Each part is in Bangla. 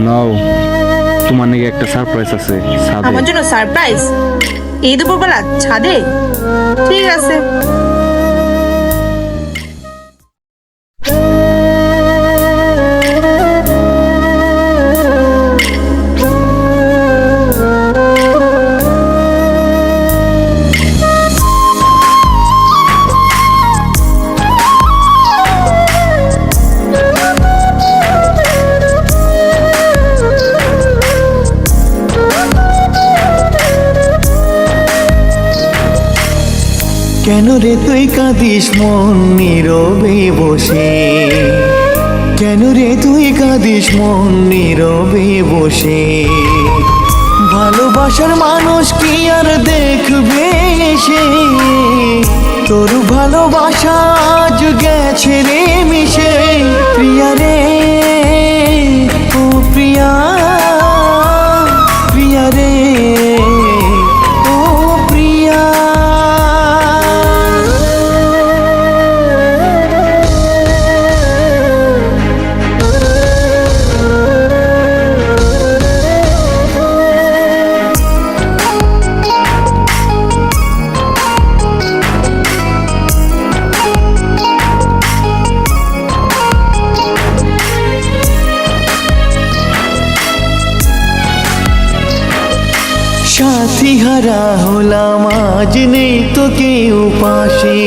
নাও, তোমার নাকি একটা সারপ্রাইজ আছে ছাদে। আমার জন্য সারপ্রাইজ? এই দুপুরবেলা ছাদে? ঠিক আছে। কেন রে তুই কাঁদিস মন নীরবে বসে? কেন রে তুই কাঁদিস মন নীরবে বসে? ভালোবাসার মানুষ কি আর দেখবে সে? তোর ভালোবাসা আজ গেছে রে মিশে। প্রিয়া রে, ও প্রিয়া, প্রিয়া রে, ও প্রিয়া। সাথী হারা হলাম আজ নেই তো কেউ পাশে।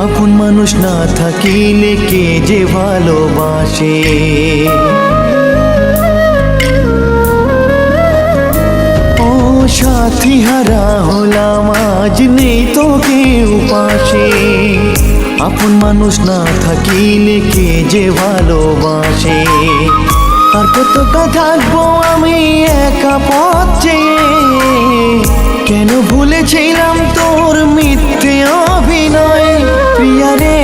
আপন মানুষ না থাকিলে কে যে ভালোবাসে? ও সাথী হারা হলাম আজ নেই তো কেউ পাশে। আপন মানুষ না থাকিলে কে যে ভালোবাসে? আর কতটা থাকবো আমি একা পথ চেয়ে? কেন ভুলেছিলাম তোর মিথ্যে অভিনয়? প্রিয়া রে,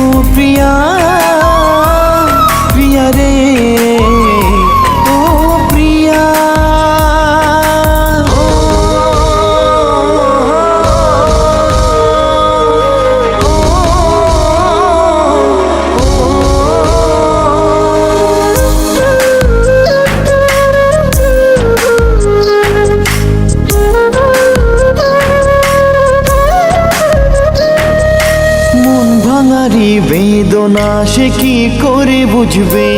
ও প্রিয়া, প্রিয়া রে, ও প্রিয়া। মন ভাঙারি বেদনা সে কি করে বুঝবে?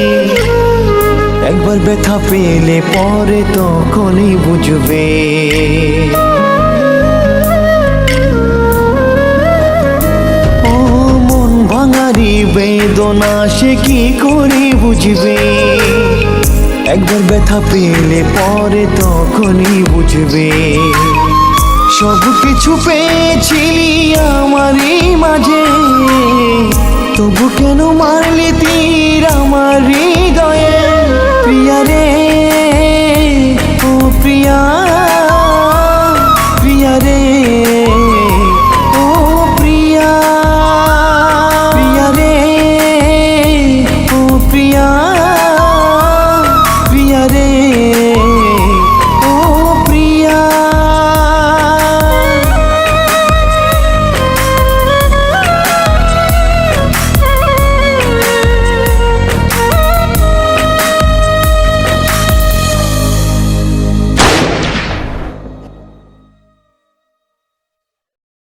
একবার ব্যথা পেলে পরে তখনই বুঝবে। ও মন ভাঙারি বেদনা সে কি করে বুঝবে? একবার ব্যথা পেলে পরে তখনই বুঝবে। সব কিছু পেয়েছিলি আমারই মাঝে, তবু কেন মারলি তীর আমারই